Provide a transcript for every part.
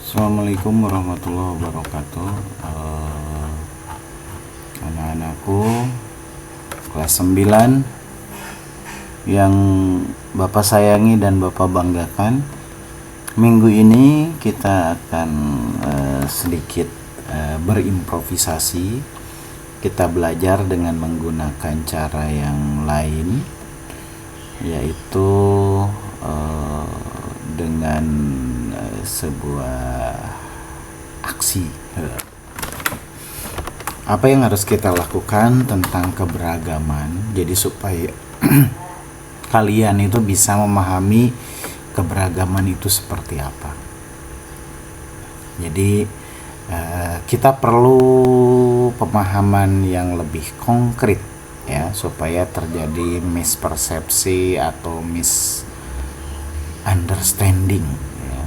Assalamualaikum warahmatullahi wabarakatuh. Anak-anakku kelas 9 yang Bapak sayangi dan Bapak banggakan, minggu ini kita akan sedikit berimprovisasi. Kita belajar dengan menggunakan cara yang lain, yaitu dengan sebuah aksi. Apa yang harus kita lakukan tentang keberagaman, jadi supaya kalian itu bisa memahami keberagaman itu seperti apa. Jadi kita perlu pemahaman yang lebih konkret ya, supaya terjadi mispersepsi atau misunderstanding ya.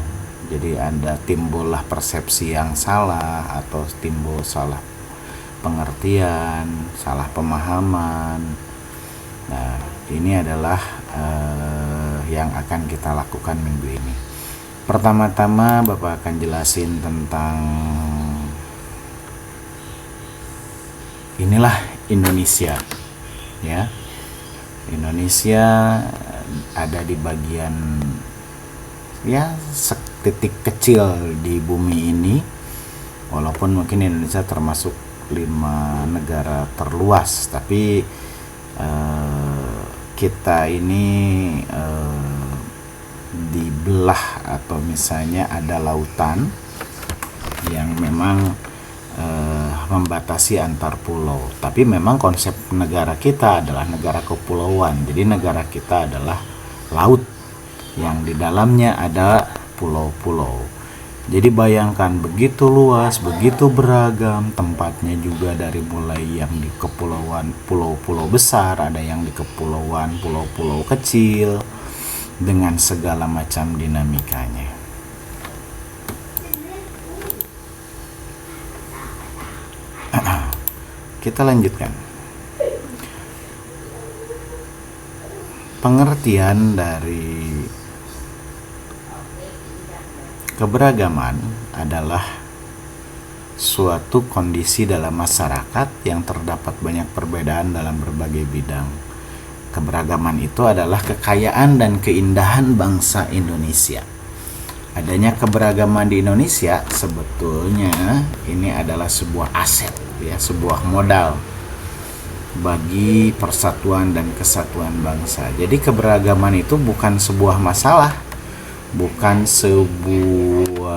Jadi timbullah persepsi yang salah atau timbul salah pengertian, salah pemahaman. Nah, ini adalah yang akan kita lakukan minggu ini. Pertama-tama Bapak akan jelasin tentang inilah Indonesia ya. Indonesia ada di bagian ya setitik kecil di bumi ini, walaupun mungkin Indonesia termasuk 5 negara terluas, tapi kita ini dibelah, atau misalnya ada lautan yang memang membatasi antar pulau. Tapi memang konsep negara kita adalah negara kepulauan. Jadi negara kita adalah laut yang di dalamnya ada pulau-pulau. Jadi bayangkan begitu luas, begitu beragam tempatnya, juga dari mulai yang di kepulauan, pulau-pulau besar, ada yang di kepulauan, pulau-pulau kecil, dengan segala macam dinamikanya. Kita lanjutkan. Pengertian dari keberagaman adalah suatu kondisi dalam masyarakat yang terdapat banyak perbedaan dalam berbagai bidang. Keberagaman itu adalah kekayaan dan keindahan bangsa Indonesia. Adanya keberagaman di Indonesia sebetulnya ini adalah sebuah aset ya, sebuah modal bagi persatuan dan kesatuan bangsa. Jadi keberagaman itu bukan sebuah masalah, bukan sebuah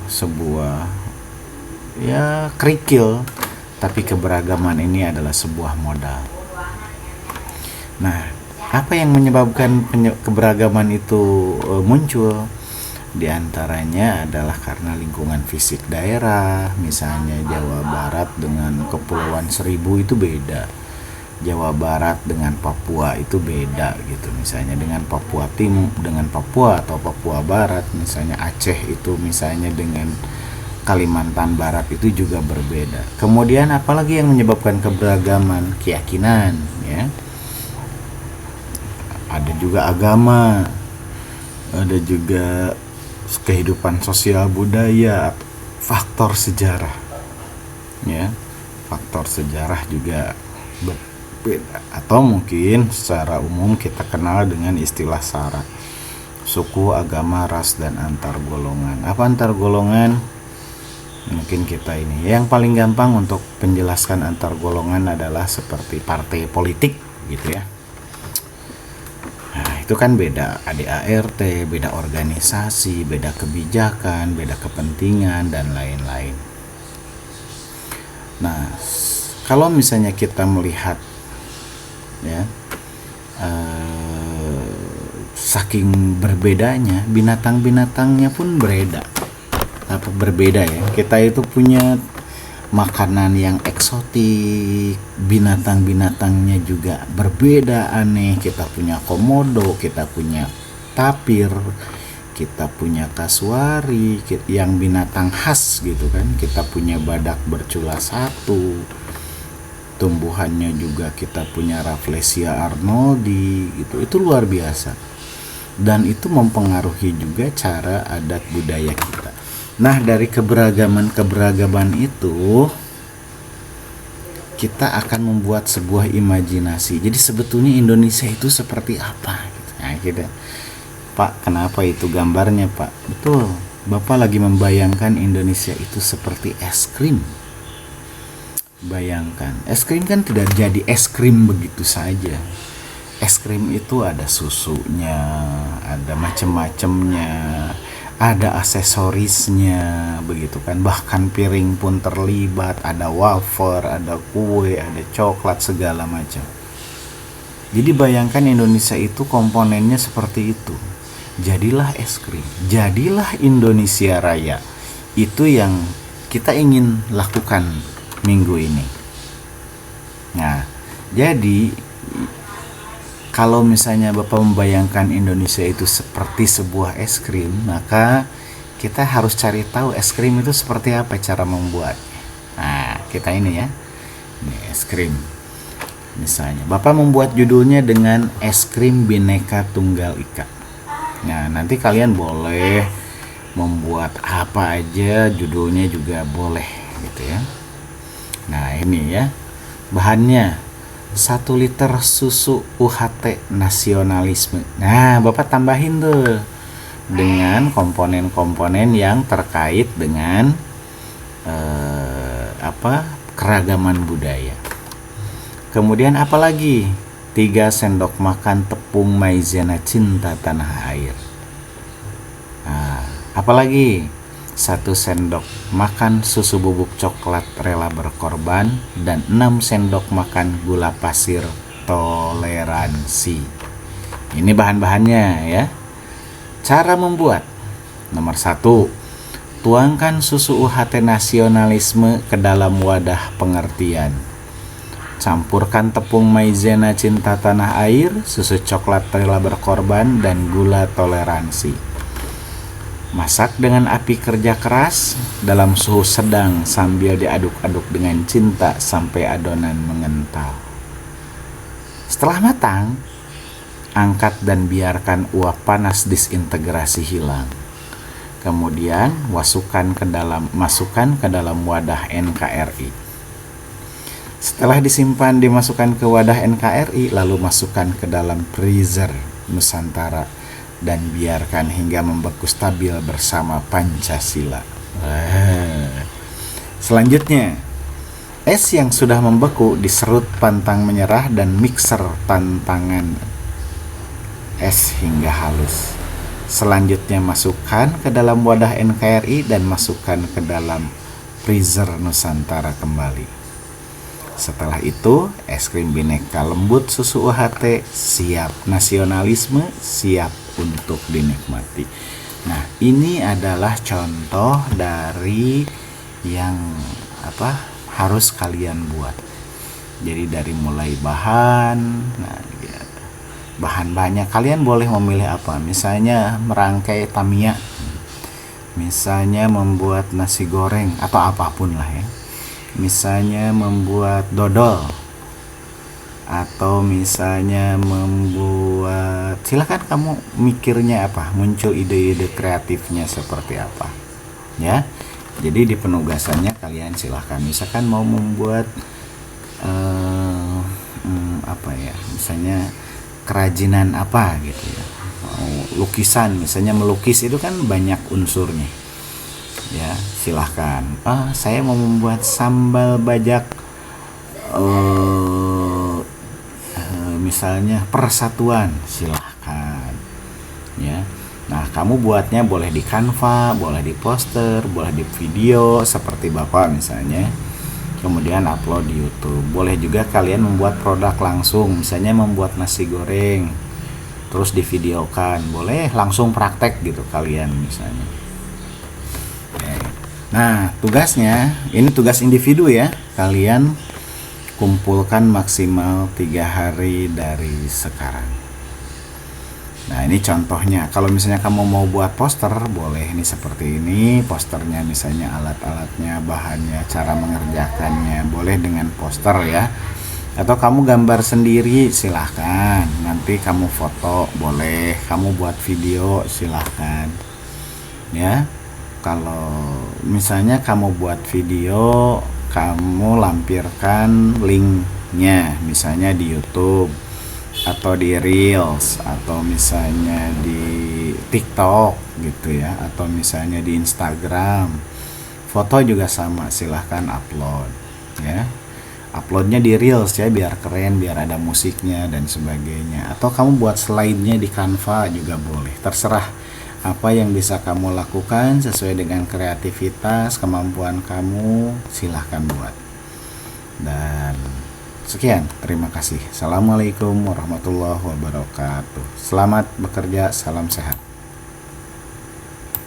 sebuah ya kerikil, tapi keberagaman ini adalah sebuah modal. Nah, apa yang menyebabkan keberagaman itu muncul? Di antaranya adalah karena lingkungan fisik daerah. Misalnya Jawa Barat dengan Kepulauan Seribu itu beda, Jawa Barat dengan Papua itu beda gitu. Misalnya dengan Papua Timur dengan Papua atau Papua Barat, misalnya Aceh itu misalnya dengan Kalimantan Barat itu juga berbeda. Kemudian apalagi yang menyebabkan keberagaman? Keyakinan ya. Ada juga agama, ada juga kehidupan sosial budaya, faktor sejarah ya. Faktor sejarah juga berbeda, atau mungkin secara umum kita kenal dengan istilah syarat: suku, agama, ras, dan antar golongan. Apa antar golongan? Mungkin kita ini yang paling gampang untuk penjelaskan antar golongan adalah seperti partai politik gitu ya. Nah, itu kan beda ADART, beda organisasi, beda kebijakan, beda kepentingan, dan lain-lain. Nah, kalau misalnya kita melihat ya, saking berbedanya, binatang-binatangnya pun berbeda ya. Kita itu punya makanan yang eksotik, binatang-binatangnya juga berbeda, aneh. Kita punya komodo, kita punya tapir, kita punya kasuari, yang binatang khas gitu kan. Kita punya badak bercula satu, tumbuhannya juga kita punya Rafflesia arnoldi gitu. Itu luar biasa. dan itu mempengaruhi juga cara adat budaya kita. Nah, dari keberagaman itu kita akan membuat sebuah imajinasi. Jadi sebetulnya Indonesia itu seperti apa gitu. Nah, kita, Pak, kenapa itu gambarnya, Pak? Betul, Bapak lagi membayangkan Indonesia itu seperti es krim. Bayangkan, es krim kan tidak jadi es krim begitu saja. Es krim itu ada susunya, ada macam-macamnya, ada aksesorisnya, begitu kan. Bahkan piring pun terlibat, ada wafer, ada kue, ada coklat, segala macam. Jadi bayangkan Indonesia itu komponennya seperti itu. Jadilah es krim, jadilah Indonesia Raya. Itu yang kita ingin lakukan minggu ini. Nah, jadi kalau misalnya Bapak membayangkan Indonesia itu seperti sebuah es krim, maka kita harus cari tahu es krim itu seperti apa cara membuatnya. Nah, kita ini ya, ini es krim. Misalnya, Bapak membuat judulnya dengan es krim Bhinneka Tunggal Ika. Nah, nanti kalian boleh membuat apa aja, judulnya juga boleh gitu ya. Nah, ini ya, bahannya 1 liter susu UHT nasionalisme. Nah, Bapak tambahin tuh dengan komponen-komponen yang terkait dengan keragaman budaya. Kemudian apa lagi? 3 sendok makan tepung maizena cinta tanah air. Nah, apa lagi? 1 sendok makan susu bubuk coklat rela berkorban, dan 6 sendok makan gula pasir toleransi. Ini bahan-bahannya ya. Cara membuat: nomor 1, tuangkan susu UHT nasionalisme ke dalam wadah pengertian. Campurkan tepung maizena cinta tanah air, susu coklat rela berkorban, dan gula toleransi. Masak dengan api kerja keras dalam suhu sedang sambil diaduk-aduk dengan cinta sampai adonan mengental. Setelah matang, angkat dan biarkan uap panas disintegrasi hilang. Kemudian masukkan ke dalam wadah NKRI. Setelah disimpan, dimasukkan ke wadah NKRI, lalu masukkan ke dalam freezer Nusantara dan biarkan hingga membeku stabil bersama Pancasila. Selanjutnya, es yang sudah membeku diserut pantang menyerah dan mixer tantangan es hingga halus. Selanjutnya masukkan ke dalam wadah NKRI dan masukkan ke dalam freezer Nusantara kembali. Setelah itu, es krim Bhinneka lembut susu UHT siap, nasionalisme siap untuk dinikmati. Nah, ini adalah contoh dari yang harus kalian buat. Jadi dari mulai bahan, bahan-bahannya kalian boleh memilih apa. Misalnya merangkai Tamiya, misalnya membuat nasi goreng atau apapun lah ya. Misalnya membuat dodol, atau misalnya membuat, silakan kamu mikirnya apa, muncul ide-ide kreatifnya seperti apa ya. Jadi di penugasannya kalian silakan, misalkan mau membuat misalnya kerajinan apa gitu ya, lukisan, misalnya melukis itu kan banyak unsurnya ya, silahkan. Saya mau membuat sambal bajak misalnya persatuan, silahkan ya. Nah, kamu buatnya boleh di Canva, boleh di poster, boleh di video seperti Bapak misalnya, kemudian upload di YouTube. Boleh juga kalian membuat produk langsung, misalnya membuat nasi goreng terus divideokan, boleh langsung praktek gitu kalian misalnya. Nah, tugasnya, ini tugas individu ya. Kalian kumpulkan maksimal 3 hari dari sekarang. Nah, ini contohnya. Kalau misalnya kamu mau buat poster, boleh ini seperti ini. Posternya misalnya alat-alatnya, bahannya, cara mengerjakannya, boleh dengan poster ya. Atau kamu gambar sendiri silahkan, nanti kamu foto boleh, kamu buat video silahkan ya. Kalau misalnya kamu buat video, kamu lampirkan linknya misalnya di YouTube atau di Reels atau misalnya di TikTok gitu ya, atau misalnya di Instagram. Foto juga sama, silahkan upload ya. Uploadnya di Reels ya, biar keren, biar ada musiknya dan sebagainya. Atau kamu buat slide-nya di Canva juga boleh, terserah apa yang bisa kamu lakukan sesuai dengan kreativitas kemampuan kamu, silahkan buat. Dan sekian, terima kasih. Assalamualaikum warahmatullahi wabarakatuh. Selamat bekerja, salam sehat.